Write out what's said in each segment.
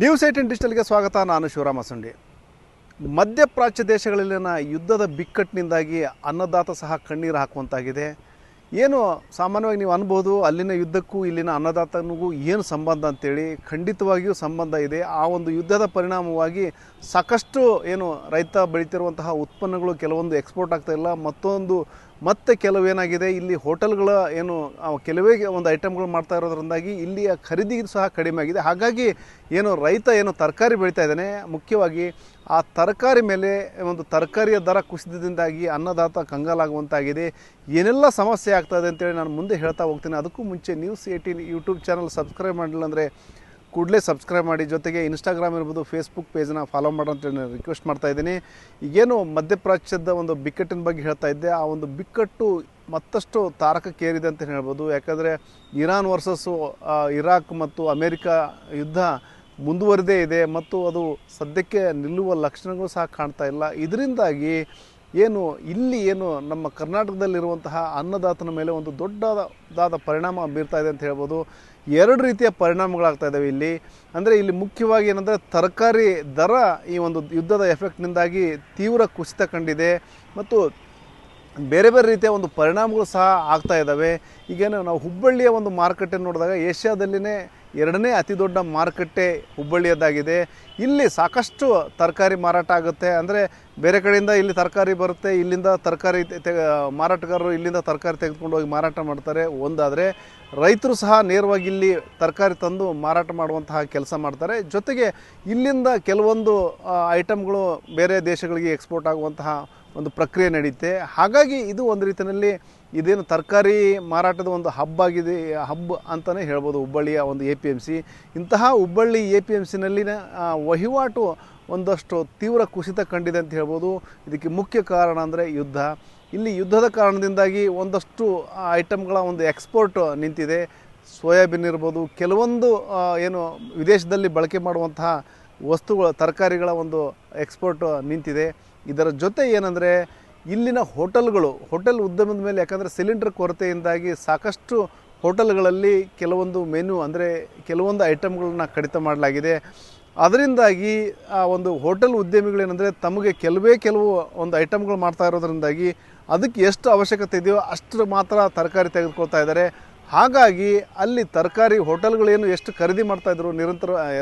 News 18 ಡಿಜಿಟಲ್ಗೆ ಸ್ವಾಗತ. ನಾನು ಶಿವರಾಮ ಸುಂಡಿ. ಮಧ್ಯಪ್ರಾಚ್ಯ ದೇಶಗಳಲ್ಲಿನ ಯುದ್ಧದ ಬಿಕ್ಕಟ್ಟಿನಿಂದಾಗಿ ಅನ್ನದಾತ ಸಹ ಕಣ್ಣೀರು ಹಾಕುವಂತಾಗಿದೆ. ಏನು ಸಾಮಾನ್ಯವಾಗಿ ನೀವು ಅನ್ಬೋದು, ಅಲ್ಲಿನ ಯುದ್ಧಕ್ಕೂ ಇಲ್ಲಿನ ಅನ್ನದಾತನಿಗೂ ಏನು ಸಂಬಂಧ ಅಂತೇಳಿ. ಖಂಡಿತವಾಗಿಯೂ ಸಂಬಂಧ ಇದೆ. ಆ ಒಂದು ಯುದ್ಧದ ಪರಿಣಾಮವಾಗಿ ಸಾಕಷ್ಟು ಏನು ರೈತ ಬೆಳೀತಿರುವಂತಹ ಉತ್ಪನ್ನಗಳು ಕೆಲವೊಂದು ಎಕ್ಸ್ಪೋರ್ಟ್ ಆಗ್ತಾ ಇಲ್ಲ. ಮತ್ತೆ ಕೆಲವೇನಾಗಿದೆ, ಇಲ್ಲಿ ಹೋಟೆಲ್ಗಳ ಏನು ಕೆಲವೇ ಒಂದು ಐಟಮ್ಗಳು ಮಾಡ್ತಾ ಇರೋದ್ರಿಂದಾಗಿ ಇಲ್ಲಿಯ ಖರೀದಿ ಸಹ ಕಡಿಮೆ ಆಗಿದೆ. ಹಾಗಾಗಿ ಏನು ರೈತ ಏನು ತರಕಾರಿ ಬೆಳೀತಾ ಇದ್ದಾನೆ, ಮುಖ್ಯವಾಗಿ ಆ ತರಕಾರಿ ಮೇಲೆ ಒಂದು ತರಕಾರಿಯ ದರ ಕುಸಿತದಿಂದಾಗಿ ಅನ್ನದಾತ ಕಂಗಾಲಾಗುವಂತಾಗಿದೆ. ಏನೆಲ್ಲ ಸಮಸ್ಯೆ ಆಗ್ತಾಯಿದೆ ಅಂತೇಳಿ ನಾನು ಮುಂದೆ ಹೇಳ್ತಾ ಹೋಗ್ತೀನಿ. ಅದಕ್ಕೂ ಮುಂಚೆ ನ್ಯೂಸ್ 18 ಯೂಟ್ಯೂಬ್ ಚಾನಲ್ ಸಬ್ಸ್ಕ್ರೈಬ್ ಮಾಡಿಲ್ಲ ಅಂದರೆ ಕೂಡಲೇ ಸಬ್ಸ್ಕ್ರೈಬ್ ಮಾಡಿ. ಜೊತೆಗೆ ಇನ್ಸ್ಟಾಗ್ರಾಮ್ ಇರ್ಬೋದು, ಫೇಸ್ಬುಕ್ ಪೇಜನ್ನ ಫಾಲೋ ಮಾಡೋ ಅಂತೇಳಿ ನಾನು ರಿಕ್ವೆಸ್ಟ್ ಮಾಡ್ತಾಯಿದ್ದೀನಿ. ಈಗೇನು ಮಧ್ಯಪ್ರಾಚ್ಯದ ಒಂದು ಬಿಕ್ಕಟ್ಟಿನ ಬಗ್ಗೆ ಹೇಳ್ತಾ ಇದ್ದೆ, ಆ ಒಂದು ಬಿಕ್ಕಟ್ಟು ಮತ್ತಷ್ಟು ತಾರಕಕ್ಕೇರಿದೆ ಅಂತ ಹೇಳ್ಬೋದು. ಯಾಕಂದರೆ ಇರಾನ್ ವರ್ಸಸ್ಸು ಇರಾಕ್ ಮತ್ತು ಅಮೇರಿಕಾ ಯುದ್ಧ ಮುಂದುವರೆದೇ ಇದೆ ಮತ್ತು ಅದು ಸದ್ಯಕ್ಕೆ ನಿಲ್ಲುವ ಲಕ್ಷಣಗಳು ಸಹ ಕಾಣ್ತಾ ಇಲ್ಲ. ಇದರಿಂದಾಗಿ ಏನು ನಮ್ಮ ಕರ್ನಾಟಕದಲ್ಲಿರುವಂತಹ ಅನ್ನದಾತನ ಮೇಲೆ ಒಂದು ದೊಡ್ಡದಾದ ಪರಿಣಾಮ ಬೀರ್ತಾ ಇದೆ ಅಂತ ಹೇಳ್ಬೋದು. ಎರಡು ರೀತಿಯ ಪರಿಣಾಮಗಳಾಗ್ತಾ ಇದ್ದಾವೆ ಇಲ್ಲಿ. ಅಂದರೆ ಇಲ್ಲಿ ಮುಖ್ಯವಾಗಿ ಏನಂದರೆ ತರಕಾರಿ ದರ ಈ ಒಂದು ಯುದ್ಧದ ಎಫೆಕ್ಟ್ನಿಂದಾಗಿ ತೀವ್ರ ಕುಸಿತ ಕಂಡಿದೆ ಮತ್ತು ಬೇರೆ ಬೇರೆ ರೀತಿಯ ಒಂದು ಪರಿಣಾಮಗಳು ಸಹ ಆಗ್ತಾ ಇದ್ದಾವೆ. ಈಗೇನು ನಾವು ಹುಬ್ಬಳ್ಳಿಯ ಒಂದು ಮಾರುಕಟ್ಟೆ ನೋಡಿದಾಗ ಏಷ್ಯಾದಲ್ಲಿನೇ 2ನೇ ಅತಿ ದೊಡ್ಡ ಮಾರುಕಟ್ಟೆ ಹುಬ್ಬಳ್ಳಿಯದ್ದಾಗಿದೆ. ಇಲ್ಲಿ ಸಾಕಷ್ಟು ತರಕಾರಿ ಮಾರಾಟ ಆಗುತ್ತೆ. ಅಂದರೆ ಬೇರೆ ಕಡೆಯಿಂದ ಇಲ್ಲಿ ತರಕಾರಿ ಬರುತ್ತೆ, ಇಲ್ಲಿಂದ ತರಕಾರಿ ಮಾರಾಟಗಾರರು ಇಲ್ಲಿಂದ ತರಕಾರಿ ತೆಗೆದುಕೊಂಡು ಹೋಗಿ ಮಾರಾಟ ಮಾಡ್ತಾರೆ. ಒಂದಾದರೆ ರೈತರು ಸಹ ನೇರವಾಗಿ ಇಲ್ಲಿ ತರಕಾರಿ ತಂದು ಮಾರಾಟ ಮಾಡುವಂತಹ ಕೆಲಸ ಮಾಡ್ತಾರೆ. ಜೊತೆಗೆ ಇಲ್ಲಿಂದ ಕೆಲವೊಂದು ಐಟಮ್ಗಳು ಬೇರೆ ದೇಶಗಳಿಗೆ ಎಕ್ಸ್ಪೋರ್ಟ್ ಆಗುವಂತಹ ಒಂದು ಪ್ರಕ್ರಿಯೆ ನಡೆಯುತ್ತೆ. ಹಾಗಾಗಿ ಇದು ಒಂದು ರೀತಿಯಲ್ಲಿ ಇದೇನು ತರಕಾರಿ ಮಾರಾಟದ ಒಂದು ಹಬ್ ಅಂತಲೇ ಹೇಳ್ಬೋದು ಹುಬ್ಬಳ್ಳಿಯ ಒಂದು APMC. ಇಂತಹ ಹುಬ್ಬಳ್ಳಿ APMCನಲ್ಲಿನ ವಹಿವಾಟು ಒಂದಷ್ಟು ತೀವ್ರ ಕುಸಿತ ಕಂಡಿದೆ ಅಂತ ಹೇಳ್ಬೋದು. ಇದಕ್ಕೆ ಮುಖ್ಯ ಕಾರಣ ಅಂದರೆ ಯುದ್ಧ. ಇಲ್ಲಿ ಯುದ್ಧದ ಕಾರಣದಿಂದಾಗಿ ಒಂದಷ್ಟು ಐಟಮ್ಗಳ ಒಂದು ಎಕ್ಸ್ಪೋರ್ಟ್ ನಿಂತಿದೆ. ಸೋಯಾಬೀನ್ ಇರ್ಬೋದು, ಕೆಲವೊಂದು ಏನು ವಿದೇಶದಲ್ಲಿ ಬಳಕೆ ಮಾಡುವಂತಹ ವಸ್ತುಗಳ ತರಕಾರಿಗಳ ಒಂದು ಎಕ್ಸ್ಪೋರ್ಟ್ ನಿಂತಿದೆ. ಇದರ ಜೊತೆ ಏನಂದರೆ ಇಲ್ಲಿನ ಹೋಟೆಲ್ ಉದ್ಯಮದ ಮೇಲೆ, ಯಾಕಂದರೆ ಸಿಲಿಂಡರ್ ಕೊರತೆಯಿಂದಾಗಿ ಸಾಕಷ್ಟು ಹೋಟೆಲ್ಗಳಲ್ಲಿ ಕೆಲವೊಂದು ಮೆನು ಅಂದರೆ ಕೆಲವೊಂದು ಐಟಮ್ಗಳನ್ನ ಕಡಿತ ಮಾಡಲಾಗಿದೆ. ಅದರಿಂದಾಗಿ ಆ ಒಂದು ಹೋಟೆಲ್ ಉದ್ಯಮಿಗಳೇನೆಂದರೆ ತಮಗೆ ಕೆಲವು ಒಂದು ಐಟಮ್ಗಳು ಮಾಡ್ತಾ ಇರೋದ್ರಿಂದಾಗಿ ಅದಕ್ಕೆ ಎಷ್ಟು ಅವಶ್ಯಕತೆ ಇದೆಯೋ ಅಷ್ಟು ಮಾತ್ರ ತರಕಾರಿ ತೆಗೆದುಕೊಳ್ತಾ ಇದ್ದಾರೆ. ಹಾಗಾಗಿ ಅಲ್ಲಿ ತರಕಾರಿ ಹೋಟೆಲ್ಗಳೇನು ಎಷ್ಟು ಖರೀದಿ ಮಾಡ್ತಾಯಿದ್ರು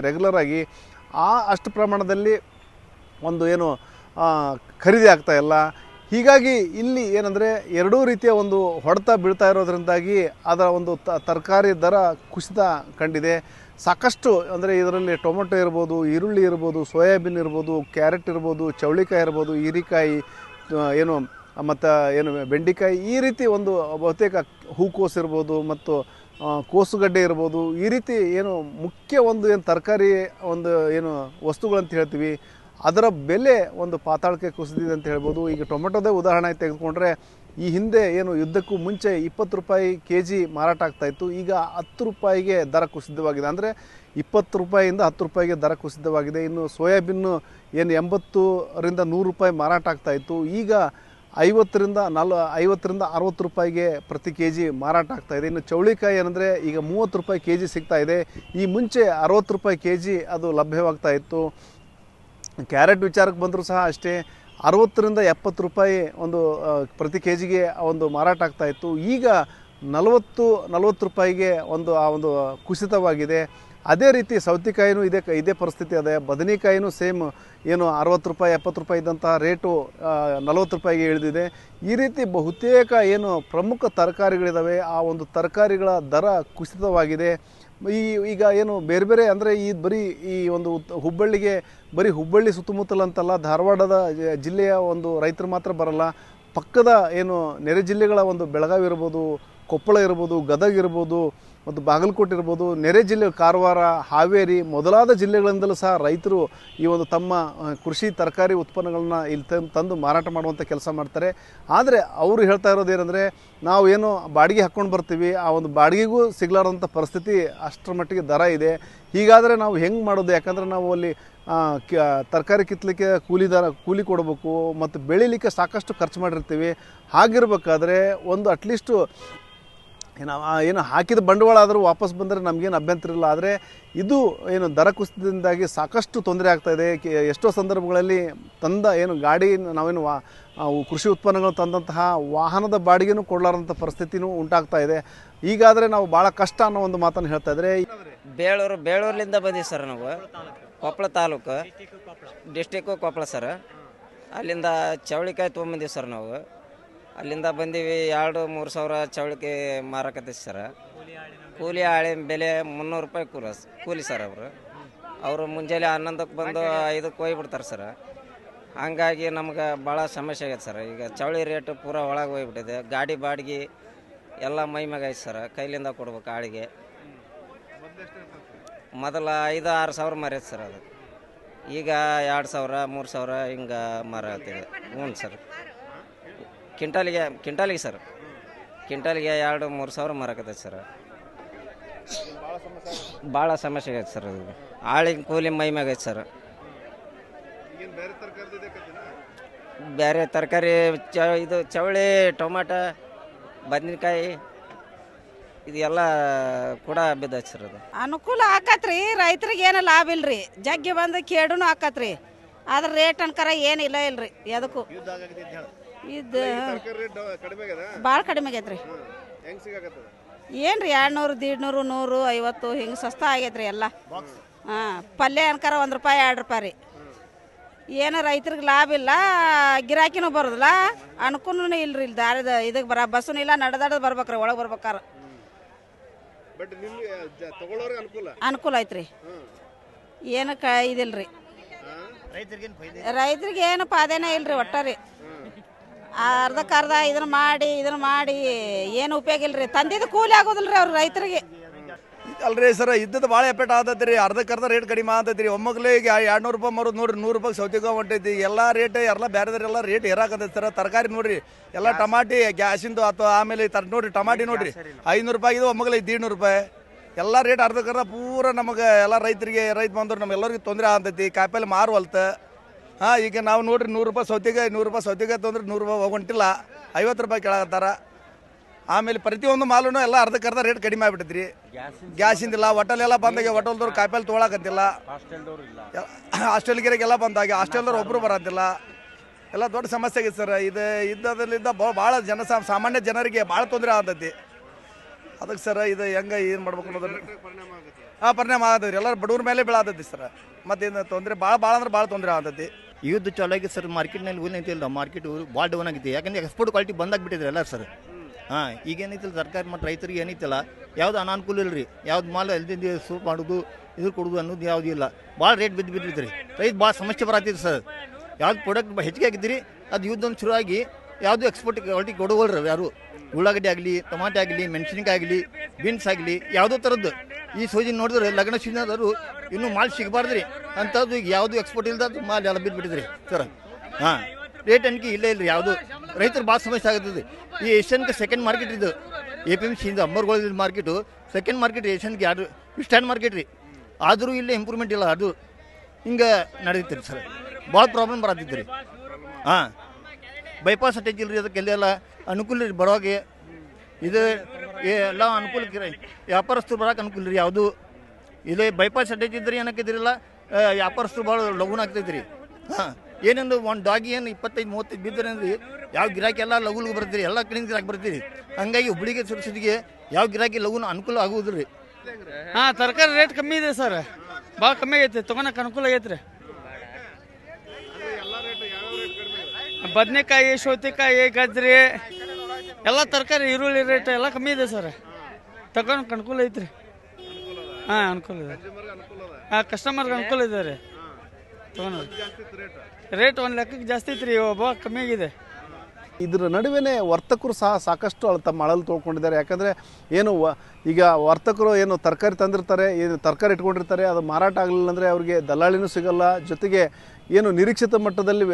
ರೆಗ್ಯುಲರ್ ಆಗಿ ಅಷ್ಟು ಪ್ರಮಾಣದಲ್ಲಿ ಒಂದು ಏನು ಖರೀದಿ ಆಗ್ತಾ ಇಲ್ಲ. ಹೀಗಾಗಿ ಇಲ್ಲಿ ಏನಂದರೆ ಎರಡೂ ರೀತಿಯ ಒಂದು ಹೊಡೆತ ಬೀಳ್ತಾ ಇರೋದ್ರಿಂದಾಗಿ ಅದರ ಒಂದು ತರಕಾರಿ ದರ ಕುಸಿತ ಕಂಡಿದೆ. ಸಾಕಷ್ಟು ಅಂದರೆ ಇದರಲ್ಲಿ ಟೊಮೆಟೊ ಇರ್ಬೋದು, ಈರುಳ್ಳಿ ಇರ್ಬೋದು, ಸೋಯಾಬೀನ್ ಇರ್ಬೋದು, ಕ್ಯಾರೆಟ್ ಇರ್ಬೋದು, ಚೌಳಿಕಾಯಿ ಇರ್ಬೋದು, ಹೀರಿಕಾಯಿ ಮತ್ತು ಬೆಂಡೆಕಾಯಿ, ಈ ರೀತಿ ಒಂದು ಬಹುತೇಕ ಹೂಕೋಸು ಇರ್ಬೋದು ಮತ್ತು ಕೋಸುಗಡ್ಡೆ ಇರ್ಬೋದು, ಈ ರೀತಿ ಮುಖ್ಯ ಒಂದು ತರಕಾರಿ ಒಂದು ವಸ್ತುಗಳಂತ ಹೇಳ್ತೀವಿ, ಅದರ ಬೆಲೆ ಒಂದು ಪಾತಾಳಕ್ಕೆ ಕುಸಿದಿದೆ ಅಂತ ಹೇಳ್ಬೋದು. ಈಗ ಟೊಮೆಟೊದೇ ಉದಾಹರಣೆ ತೆಗೆದುಕೊಂಡ್ರೆ ಈ ಹಿಂದೆ ಯುದ್ಧಕ್ಕೂ ಮುಂಚೆ 20 ರೂಪಾಯಿ kg ಮಾರಾಟ ಆಗ್ತಾಯಿತ್ತು. ಈಗ 10 ರೂಪಾಯಿಗೆ ದರ ಕುಸಿತವಾಗಿದೆ. ಅಂದರೆ 20 ರೂಪಾಯಿಯಿಂದ 10 ರೂಪಾಯಿಗೆ ದರ ಕುಸಿತವಾಗಿದೆ. ಇನ್ನು ಸೋಯಾಬೀನು 80ರಿಂದ 100 ರೂಪಾಯಿ ಮಾರಾಟ ಆಗ್ತಾಯಿತ್ತು. ಈಗ 50ರಿಂದ 60 ರೂಪಾಯಿಗೆ ಪ್ರತಿ kg ಮಾರಾಟ ಆಗ್ತಾಯಿದೆ. ಇನ್ನು ಚೌಳಿಕಾಯಿ ಏನಂದರೆ ಈಗ 30 ರೂಪಾಯಿ kg ಸಿಗ್ತಾಯಿದೆ. ಈ ಮುಂಚೆ 60 ರೂಪಾಯಿ kg ಅದು ಲಭ್ಯವಾಗ್ತಾ ಇತ್ತು. ಕ್ಯಾರೆಟ್ ವಿಚಾರಕ್ಕೆ ಬಂದರೂ ಸಹ ಅಷ್ಟೇ, 60ರಿಂದ 70 ರೂಪಾಯಿ ಒಂದು ಪ್ರತಿ kgಗೆ ಒಂದು ಮಾರಾಟ ಆಗ್ತಾಯಿತ್ತು. ಈಗ 40 ರೂಪಾಯಿಗೆ ಆ ಒಂದು ಕುಸಿತವಾಗಿದೆ. ಅದೇ ರೀತಿ ಸೌತೆಕಾಯಿನೂ ಇದೇ ಪರಿಸ್ಥಿತಿ ಇದೆ. ಬದನೆಕಾಯಿನೂ ಸೇಮ್ 60 ರೂಪಾಯಿ 70 ರೂಪಾಯಿ ಇದ್ದಂತಹ ರೇಟು 40 ರೂಪಾಯಿಗೆ ಇಳಿದಿದೆ. ಈ ರೀತಿ ಬಹುತೇಕ ಪ್ರಮುಖ ತರಕಾರಿಗಳಿದ್ದಾವೆ, ಆ ಒಂದು ತರಕಾರಿಗಳ ದರ ಕುಸಿತವಾಗಿದೆ. ಈಗ ಬೇರೆ ಬೇರೆ ಅಂದರೆ ಈ ಒಂದು ಹುಬ್ಬಳ್ಳಿ ಸುತ್ತಮುತ್ತಲಂತಲ್ಲ, ಧಾರವಾಡದ ಜಿಲ್ಲೆಯ ಒಂದು ರೈತರು ಮಾತ್ರ ಬರಲ್ಲ, ಪಕ್ಕದ ನೆರೆ ಜಿಲ್ಲೆಗಳ ಒಂದು ಬೆಳಗಾವಿ ಇರ್ಬೋದು, ಕೊಪ್ಪಳ ಇರ್ಬೋದು, ಗದಗ ಇರ್ಬೋದು ಮತ್ತು ಬಾಗಲಕೋಟೆ ಇರ್ಬೋದು, ನೆರೆ ಜಿಲ್ಲೆ ಕಾರವಾರ, ಹಾವೇರಿ ಮೊದಲಾದ ಜಿಲ್ಲೆಗಳಿಂದಲೂ ಸಹ ರೈತರು ಈ ಒಂದು ತಮ್ಮ ಕೃಷಿ ತರಕಾರಿ ಉತ್ಪನ್ನಗಳನ್ನ ಇಲ್ಲಿ ತಂದು ಮಾರಾಟ ಮಾಡುವಂಥ ಕೆಲಸ ಮಾಡ್ತಾರೆ. ಆದರೆ ಅವರು ಹೇಳ್ತಾ ಇರೋದು ಏನಂದರೆ, ನಾವು ಬಾಡಿಗೆ ಹಾಕ್ಕೊಂಡು ಬರ್ತೀವಿ, ಆ ಒಂದು ಬಾಡಿಗೆಗೂ ಸಿಗಲಾರಂಥ ಪರಿಸ್ಥಿತಿ ಅಷ್ಟರ ಮಟ್ಟಿಗೆ ದರ ಇದೆ. ಹೀಗಾದರೆ ನಾವು ಹೆಂಗೆ ಮಾಡೋದು? ಯಾಕಂದರೆ ನಾವು ಅಲ್ಲಿ ತರಕಾರಿ ಕಿತ್ತಲಿಕ್ಕೆ ಕೂಲಿ ಕೊಡಬೇಕು ಮತ್ತು ಬೆಳೀಲಿಕ್ಕೆ ಸಾಕಷ್ಟು ಖರ್ಚು ಮಾಡಿರ್ತೀವಿ. ಹಾಗಿರ್ಬೇಕಾದ್ರೆ ಒಂದು ಅಟ್ಲೀಸ್ಟು ಏನು ಹಾಕಿದ ಬಂಡವಾಳ ಆದರೂ ವಾಪಸ್ ಬಂದರೆ ನಮಗೇನು ಅಭ್ಯಂತರ ಇಲ್ಲ. ಆದರೆ ಇದು ಏನು ದರ ಕುಸಿತದಿಂದಾಗಿ ಸಾಕಷ್ಟು ತೊಂದರೆ ಆಗ್ತಾಯಿದೆ. ಎಷ್ಟೋ ಸಂದರ್ಭಗಳಲ್ಲಿ ಏನು ಗಾಡಿ ನಾವೇನು ಕೃಷಿ ಉತ್ಪನ್ನಗಳು ತಂದಂತಹ ವಾಹನದ ಬಾಡಿಗೆನೂ ಕೊಡಲಾರಂಥ ಪರಿಸ್ಥಿತಿನೂ ಉಂಟಾಗ್ತಾ ಇದೆ. ಈಗಾದರೆ ನಾವು ಭಾಳ ಕಷ್ಟ ಅನ್ನೋ ಒಂದು ಮಾತನ್ನು ಹೇಳ್ತಾ ಇದ್ದಾರೆ. ಬೇಳೂರ್ಲಿಂದ ಬಂದೀವಿ ಸರ್ ನಾವು, ಕೊಪ್ಪಳ ತಾಲೂಕು ಡಿಸ್ಟಿಕ್ಕು ಕೊಪ್ಪಳ ಸರ್. ಅಲ್ಲಿಂದ ಚವಳಿಕಾಯಿ ತೊಗೊಂಬಂದೀವಿ ಸರ್ ನಾವು. ಅಲ್ಲಿಂದ ಬಂದೀವಿ 2-3 ಸಾವಿರ ಚವಳಿಕಾಯಿ ಮಾರಕತ್ತೈತಿ ಸರ್. ಕೂಲಿ ಆಳೆ ಬೆಲೆ 300 ರೂಪಾಯಿ ಕೂಲಿ ಸರ್. ಅವರು ಮುಂಜಾನೆ 11ಕ್ಕೆ ಬಂದು 5ಕ್ಕೆ ಹೋಗ್ಬಿಡ್ತಾರೆ ಸರ್. ಹಂಗಾಗಿ ನಮ್ಗೆ ಭಾಳ ಸಮಸ್ಯೆ ಆಗೈತೆ ಸರ್. ಈಗ ಚವಳಿ ರೇಟ್ ಪೂರ ಒಳಗೆ ಹೋಗ್ಬಿಟ್ಟಿದೆ. ಗಾಡಿ ಬಾಡಿಗೆ ಎಲ್ಲ ಮೈ ಮ್ಯಾಗ ಐತೆ ಸರ್. ಕೈಲಿಂದ ಕೊಡ್ಬೇಕು ಆಳಿಗೆ. ಮೊದಲ 5-6 ಸಾವಿರ ಮಾರೈತೆ ಸರ್. ಅದು ಈಗ 2 ಸಾವಿರ 3 ಸಾವಿರ ಹಿಂಗೆ ಮಾರಾಗ್ತಿದೆ. ಹ್ಞೂ ಸರ್. ಕ್ವಿಂಟಾಲಿಗೆ ಸರ್, ಕ್ವಿಂಟಾಲಿಗೆ 2-3 ಸಾವಿರ ಮಾರಾಕತ್ತೈತೆ ಸರ್. ಭಾಳ ಸಮಸ್ಯೆ ಆಗೈತೆ ಸರ್. ಅದು ಆಳಿಗೆ ಕೂಲಿ ಮೈ ಮ್ಯಾಗ ಐತೆ ಸರ್. ಬೇರೆ ತರಕಾರಿ ಇದು ಚವಳಿ, ಟೊಮಾಟೊ, ಬದ್ನೆಕಾಯಿ ಇದೆಲ್ಲ ಕೂಡ ಬಿದ್ದೈತೆ ಸರ್. ಅದು ಅನುಕೂಲ ಆಕತ್ರಿ, ರೈತರಿಗೆ ಏನು ಲಾಭ ಇಲ್ರಿ. ಜಗ್ಗಿ ಬಂದು ಕೇಡುನು ಆಕತ್ರಿ. ಆದ್ರೆ ರೇಟ್ ಅನ್ಕರ ಏನಿಲ್ಲ ಇಲ್ರಿ ಎದಕ್ಕೂ. ಇದು ಭಾಳ ಕಡಿಮೆ ಆಗೈತ್ರಿ. ಏನ್ರಿ 200, 150, 150 ಹಿಂಗೆ ಸಸ್ತಾ ಆಗೈತ್ರಿ ಎಲ್ಲ. ಪಲ್ಯ ಅನ್ಕರ 1 ರೂಪಾಯಿ 2 ರೂಪಾಯಿ ರೀ. ಏನು ರೈತರಿಗೆ ಲಾಭ ಇಲ್ಲ, ಗಿರಾಕಿನೂ ಬರೋದಿಲ್ಲ, ಅನುಕೂಲನೂ ಇಲ್ರಿ. ಇಲ್ಲಿ ದಾರಿದ ಇದಕ್ಕೆ ಬಸ್ಸೂ ಇಲ್ಲ, ನಡೆದಾಡೋದು ಬರ್ಬೇಕ್ರಿ. ಒಳಗೆ ಬರ್ಬೇಕಾರ ಅನುಕೂಲ ಐತ್ರಿ. ಏನು ಇದಿಲ್ರಿ ರೈತರಿಗೆ, ಏನು ಪಾದೇನ ಇಲ್ರಿ ಒಟ್ಟ ರೀ. ಅರ್ಧಕ್ಕರ್ಧ ಇದನ್ನ ಮಾಡಿ ಏನು ಉಪಯೋಗ ಇಲ್ರಿ. ತಂದಿದ್ದು ಕೂಲಿ ಆಗೋದಿಲ್ರಿ ಅವ್ರ ರೈತರಿಗೆ. ಅಲ್ರಿ ಸರ್, ಇದ್ದದ್ದು ಭಾಳ ಎಫೆಕ್ಟ್ ಆಗತೈತಿ ರೀ. ಅರ್ಧಕ್ಕರ್ಧ ರೇಟ್ ಕಡಿಮೆ ಆಗತೈತಿ ರೀ. ಒಮ್ಮಗಲೇ ಈಗ 200 ರೂಪಾಯಿ ಮರೋದು ನೋಡ್ರಿ, 100 ರೂಪಾಯಿ ಸೌತೆಕಾಯಿ ಹೊಂಟೈತಿ. ಎಲ್ಲ ರೇಟ್ ಎಲ್ಲ ಬೇರೆದರೆಲ್ಲ ರೇಟ್ ಏರಾಕತೈತಿ ಸರ್. ತರಕಾರಿ ನೋಡ್ರಿ, ಎಲ್ಲ ಟಮಾಟಿ ಗ್ಯಾಸಿಂದು ಅಥವಾ ಆಮೇಲೆ ನೋಡ್ರಿ ಟಮಾಟಿ ನೋಡ್ರಿ 500 ರೂಪಾಯಿ ಇದು, ಒಮ್ಮಗಲೇ 150 ರೂಪಾಯಿ. ಎಲ್ಲ ರೇಟ್ ಅರ್ಧಕ್ಕರ್ಧ ಪೂರ ನಮಗೆ ಎಲ್ಲ ರೈತ ಬಂದವ್ರು ನಮ್ಮೆಲ್ಲರಿಗೂ ತೊಂದರೆ ಆಗತೈತಿ. ಕಾಯಿಪಲ್ಲೆ ಮಾರುವಲ್ತ. ಈಗ ನಾವು ನೋಡ್ರಿ 100 ರೂಪಾಯಿ ಸೌತೆಕಾಯಿ ತೊಂದ್ರೆ 100 ರೂಪಾಯಿ ಹೋಗಂಟಿಲ್ಲ, 50 ರೂಪಾಯಿ ಕೆಳಗತ್ತಾರ. ಆಮೇಲೆ ಪ್ರತಿಯೊಂದು ಮಾಲೂ ಎಲ್ಲ ಅರ್ಧಕ್ಕರ್ಧ ರೇಟ್ ಕಡಿಮೆ ಆಗ್ಬಿಟ್ಟೈತಿ ರೀ. ಗ್ಯಾಸಿಂದಿಲ್ಲ, ಹೋಟೆಲೆಲ್ಲ ಬಂದಾಗೆ, ಹೋಟೆಲ್ದವ್ರು ಕಾಯಿಪಲ್ಲೆ ತೊಗೊಳಕಂತಿಲ್ಲ. ಹಾಸ್ಟೆಲ್ಗಿರಿಗೆಲ್ಲ ಬಂದಾಗೆ ಹಾಸ್ಟೆಲ್ದವ್ರು ಒಬ್ಬರು ಬರೋದಿಲ್ಲ. ಎಲ್ಲ ದೊಡ್ಡ ಸಮಸ್ಯೆ ಆಗೈತೆ ಸರ್. ಇದು ಇದ್ದದ್ರಿಂದ ಭಾಳ ಸಾಮಾನ್ಯ ಜನರಿಗೆ ಭಾಳ ತೊಂದರೆ ಆಗತೈತಿ. ಅದಕ್ಕೆ ಸರ್ ಇದು ಹೆಂಗೆ ಏನು ಮಾಡ್ಬೇಕು ಅನ್ನೋದನ್ನು ಪರಿಣಾಮ ಆಗತೈತಿ. ಎಲ್ಲರೂ ಬಡವ್ರ ಮೇಲೆ ಬೀಳಾತೈತಿ ಸರ್. ಮತ್ತೇನು ತೊಂದರೆ ಭಾಳ ಅಂದ್ರೆ ಭಾಳ ತೊಂದರೆ ಆಗತೈತಿ. ಯುದ್ಧ ಚಾಲು ಆಗಿ ಸರ್. ಮಾರ್ಕೆಟ್ನಲ್ಲಿ ಏನೈತಿಲ್ಲ, ಮಾರ್ಕೆಟ್ ಭಾಳ ಡೌನ್ ಆಗೈತಿ. ಯಾಕಂದ್ರೆ ಎಕ್ಸ್ಪೋರ್ಟ್ ಕ್ವಾಲಿಟಿ ಬಂದಾಗ್ಬಿಟ್ಟಿದ್ರೆ ಎಲ್ಲ ಸರ್. ಈಗೇನೈತಿಲ್ಲ ಸರ್ಕಾರ ಮತ್ತು ರೈತರಿಗೆ ಏನೈತಿಲ್ಲ ಯಾವ್ದು ಅನಾನುಕೂಲ ಇಲ್ಲ ರೀ. ಯಾವ್ದು ಮಾಲ್ ಎಲ್ದಿಂದ ಸೂಪ್ ಮಾಡೋದು ಇದು ಕೊಡೋದು ಅನ್ನೋದು ಯಾವುದೂ ಇಲ್ಲ. ಭಾಳ ರೇಟ್ ಬಿದ್ದುಬಿಟ್ಟಿದ್ರಿ. ರೈತ ಭಾಳ ಸಮಸ್ಯೆ ಬರತ್ತಿತ್ತು ಸರ್. ಯಾವ್ದು ಪ್ರಾಡಕ್ಟ್ ಹೆಚ್ಚಿಗೆ ಆಗಿದ್ರಿ ಅದು ಯುದ್ಧ ಶುರುವಾಗಿ ಯಾವುದು ಎಕ್ಸ್ಪೋರ್ಟ್ ಕ್ವಾಲಿಟಿ ಕೊಡೋಲ್ರಿ ಯಾರು. ಉಳ್ಳಾಗಡ್ಡಿ ಆಗಲಿ, ಟೊಮಾಟೊ ಆಗಲಿ, ಮೆಣಸಿನಕಾಯಿ ಆಗಲಿ, ಬೀನ್ಸ್ ಆಗಲಿ, ಯಾವುದೋ ಥರದ್ದು ಈ ಸೋಜಿನ ನೋಡಿದ್ರೆ ಲಗ್ನ ಸೀಸನ್ದಾದ್ರು ಇನ್ನೂ ಮಾಲ್ ಸಿಗಬಾರ್ದು ರೀ. ಅಂಥದ್ದು ಈಗ ಯಾವುದು ಎಕ್ಸ್ಪೋರ್ಟ್ ಇಲ್ದ ಮಾಲ್ ಎಲ್ಲ ಬಿದ್ದುಬಿಟ್ಟಿದ್ರಿ ಸರ್. ರೇಟ್ ಅನ್ಕಿ ಇಲ್ಲೇ ಇಲ್ಲ ರೀ. ಯಾವುದು ರೈತರು ಭಾಳ ಸಮಸ್ಯೆ ಆಗುತ್ತದೆ. ಈ ಏಷ್ಯನ್ಗೆ ಸೆಕೆಂಡ್ ಮಾರ್ಕೆಟ್ ಇದು. APMC ಇಂದ ಅಂಬರ್ಗೋಳ ಮಾರ್ಕೆಟು ಸೆಕೆಂಡ್ ಮಾರ್ಕೆಟ್ ಏಷ್ಯನ್ಗೆ ಯಾರು ಸ್ಟ್ಯಾಂಡ್ ಮಾರ್ಕೆಟ್ ರೀ. ಆದರೂ ಇಲ್ಲೇ ಇಂಪ್ರೂವ್ಮೆಂಟ್ ಇಲ್ಲ. ಅದು ಹಿಂಗೆ ನಡೀತೀರಿ ಸರ್. ಭಾಳ ಪ್ರಾಬ್ಲಮ್ ಬರತ್ತಿತ್ತು ರೀ. ಬೈಪಾಸ್ ಅಟ್ಯಾಚ್ ಇಲ್ರಿ. ಅದಕ್ಕೆಲ್ಲ ಅನುಕೂಲ ರೀ ಬರೋಗೆ. ಇದು ಎಲ್ಲ ಅನುಕೂಲಕ್ಕೆ ರೀ. ವ್ಯಾಪಾರಸ್ಥರು ಬರೋಕೆ ಅನುಕೂಲ ರೀ. ಯಾವುದು ಇದು ಬೈಪಾಸ್ ಅಟ್ಯಾಚ್ ಇದ್ರಿ ಏನಕ್ಕಿದ್ರಿಲ್ಲ, ವ್ಯಾಪಾರಸ್ಥರು ಭಾಳ ಲಘುನ ಆಗ್ತೈತಿ ರೀ. ಏನಂದ್ರೆ ಒಂದು ಡಾಗಿ ಏನು 25-30 ಬಿದ್ದರೆ ಅಂದ್ರೆ ಯಾವ ಗಿರಾಕಿ ಎಲ್ಲ ಲಘುಲಿಗೆ ಬರ್ತೀರಿ. ಎಲ್ಲ ಕಡೆಯಿಂದ ಗಿರಾಕಿ ಬರ್ತೀರಿ. ಹಂಗಾಗಿ ಹುಬ್ಳಿಗೆ ಸುರಕ್ಷತೆಗೆ ಯಾವ ಗಿರಾಕಿ ಲಘುನ ಅನುಕೂಲ ಆಗುವುದು ರೀ. ತರಕಾರಿ ರೇಟ್ ಕಮ್ಮಿ ಇದೆ ಸರ್. ಭಾಳ ಕಮ್ಮಿ ಆಗೈತೆ. ತೊಗೊಳಕ್ಕೆ ಅನುಕೂಲ ಆಗೈತೆ ರೀ. ಬದನೆಕಾಯಿ, ಸೌತೆಕಾಯಿ, ಗಜ್ರಿ ಎಲ್ಲ ತರಕಾರಿ, ಈರುಳ್ಳಿ ರೇಟ್ ಎಲ್ಲ ಕಮ್ಮಿ ಇದೆ ಸರ್. ತಗೊಳಕ್ಕೆ ಅನುಕೂಲ ಐತ್ರಿ. ಅನುಕೂಲ ಇದೆ. ಕಸ್ಟಮರ್ಗೆ ಅನುಕೂಲ ಇದೆ ರೀ. ರೇಟ್ ಒಂದು ಲೆಕ್ಕಕ್ಕೆ ಜಾಸ್ತಿ ಐತ್ರಿ. ಒಬ್ಬ ಕಮ್ಮಿ ಆಗಿದೆ. ಇದರ ನಡುವೆ ವರ್ತಕರು ಸಹ ಸಾಕಷ್ಟು ತಮ್ಮ ಅಳಲು ತೊಳ್ಕೊಂಡಿದ್ದಾರೆ. ಯಾಕಂದರೆ ಏನು ಈಗ ವರ್ತಕರು ಏನು ತರಕಾರಿ ತಂದಿರ್ತಾರೆ, ಏನು ತರಕಾರಿ ಇಟ್ಕೊಂಡಿರ್ತಾರೆ, ಅದು ಮಾರಾಟ ಆಗಲಿಲ್ಲ ಅಂದರೆ ಅವ್ರಿಗೆ ದಲ್ಲಾಳಿನೂ ಸಿಗೋಲ್ಲ. ಜೊತೆಗೆ ಏನು ನಿರೀಕ್ಷಿತ ಮಟ್ಟದಲ್ಲಿ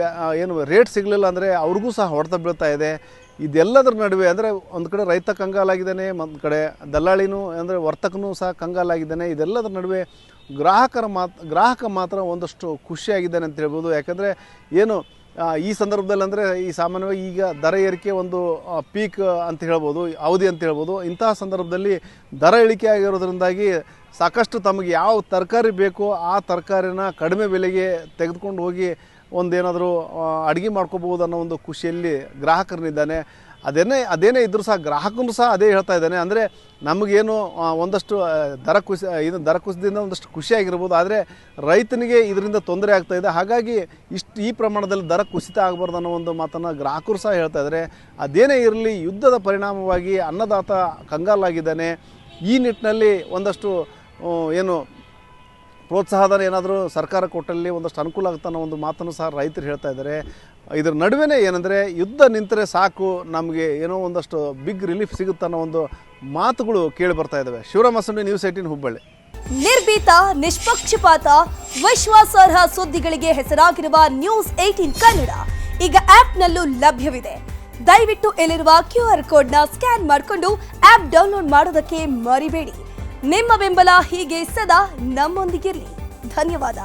ಏನು ರೇಟ್ ಸಿಗಲಿಲ್ಲ ಅಂದರೆ ಅವ್ರಿಗೂ ಸಹ ಹೊಡೆತ ಬೀಳ್ತಾ ಇದೆ. ಇದೆಲ್ಲದರ ನಡುವೆ ಅಂದರೆ ಒಂದು ಕಡೆ ರೈತ ಕಂಗಾಲಾಗಿದ್ದಾನೆ, ಒಂದು ಕಡೆ ದಲ್ಲಾಳಿನೂ ಅಂದರೆ ವರ್ತಕನೂ ಸಹ ಕಂಗಾಲಾಗಿದ್ದಾನೆ. ಇದೆಲ್ಲದರ ನಡುವೆ ಗ್ರಾಹಕ ಮಾತ್ರ ಒಂದಷ್ಟು ಖುಷಿಯಾಗಿದ್ದಾನೆ ಅಂತ ಹೇಳ್ಬೋದು. ಯಾಕಂದರೆ ಏನು ಈ ಸಂದರ್ಭದಲ್ಲಿ ಅಂದರೆ ಈ ಸಾಮಾನ್ಯವಾಗಿ ಈಗ ದರ ಏರಿಕೆ ಒಂದು ಪೀಕ್ ಅಂತ ಹೇಳ್ಬೋದು, ಅವಧಿ ಅಂತ ಹೇಳ್ಬೋದು. ಇಂತಹ ಸಂದರ್ಭದಲ್ಲಿ ದರ ಇಳಿಕೆ ಆಗಿರೋದ್ರಿಂದಾಗಿ ಸಾಕಷ್ಟು ತಮಗೆ ಯಾವ ತರಕಾರಿ ಬೇಕೋ ಆ ತರಕಾರಿನ ಕಡಿಮೆ ಬೆಲೆಗೆ ತೆಗೆದುಕೊಂಡು ಹೋಗಿ ಒಂದೇನಾದರೂ ಅಡುಗೆ ಮಾಡ್ಕೋಬೋದು ಅನ್ನೋ ಒಂದು ಖುಷಿಯಲ್ಲಿ ಗ್ರಾಹಕರನಿದ್ದಾನೆ. ಅದೇನೇ ಇದ್ದರೂ ಸಹ ಗ್ರಾಹಕನು ಸಹ ಅದೇ ಹೇಳ್ತಾ ಇದ್ದಾನೆ. ಅಂದರೆ ನಮಗೇನು ಒಂದಷ್ಟು ದರ ಕುಸಿದಿಂದ ಒಂದಷ್ಟು ಖುಷಿಯಾಗಿರ್ಬೋದು, ಆದರೆ ರೈತನಿಗೆ ಇದರಿಂದ ತೊಂದರೆ ಆಗ್ತಾಯಿದೆ. ಹಾಗಾಗಿ ಈ ಪ್ರಮಾಣದಲ್ಲಿ ದರ ಕುಸಿತ ಆಗಬಾರ್ದು ಅನ್ನೋ ಒಂದು ಮಾತನ್ನು ಗ್ರಾಹಕರು ಸಹ ಹೇಳ್ತಾ ಇದ್ದಾರೆ. ಅದೇನೇ ಇರಲಿ, ಯುದ್ಧದ ಪರಿಣಾಮವಾಗಿ ಅನ್ನದಾತ ಕಂಗಾಲಾಗಿದ್ದಾನೆ. ಈ ನಿಟ್ಟಿನಲ್ಲಿ ಒಂದಷ್ಟು ಏನು ಪ್ರೋತ್ಸಾಹಧನ ಏನಾದರೂ ಸರ್ಕಾರ ಕೊಟ್ಟಲ್ಲಿ ಒಂದಷ್ಟು ಅನುಕೂಲ ಆಗುತ್ತೆ ಅನ್ನೋ ಒಂದು ಮಾತನ್ನು ಸಹ ರೈತರು ಹೇಳ್ತಾ ಇದ್ದಾರೆ. ಇದರ ನಡುವೆ ಏನಂದರೆ ಯುದ್ಧ ನಿಂತರೆ ಸಾಕು, ನಮಗೆ ಏನೋ ಒಂದಷ್ಟು ಬಿಗ್ ರಿಲೀಫ್ ಸಿಗುತ್ತೆ ಅನ್ನೋ ಒಂದು ಮಾತುಗಳು ಕೇಳಿ ಬರ್ತಾ ಇದ್ದಾವೆ. Shivarama Sunday, news 18 Hubballi. ನಿರ್ಭೀತ, ನಿಷ್ಪಕ್ಷಪಾತ, ವಿಶ್ವಾಸಾರ್ಹ ಸುದ್ದಿಗಳಿಗೆ ಹೆಸರಾಗಿರುವ ನ್ಯೂಸ್ 18 ಕನ್ನಡ ಈಗ ಆಪ್ನಲ್ಲೂ ಲಭ್ಯವಿದೆ. ದಯವಿಟ್ಟು ಇಲ್ಲಿರುವ QR ಕೋಡ್ನ ಸ್ಕ್ಯಾನ್ ಮಾಡಿಕೊಂಡು ಆಪ್ ಡೌನ್ಲೋಡ್ ಮಾಡೋದಕ್ಕೆ ಮರಿಬೇಡಿ. ನಿಮ್ಮ ಬೆಂಬಲ ಹೀಗೆ ಸದಾ ನಮ್ಮೊಂದಿಗಿರಲಿ. ಧನ್ಯವಾದ.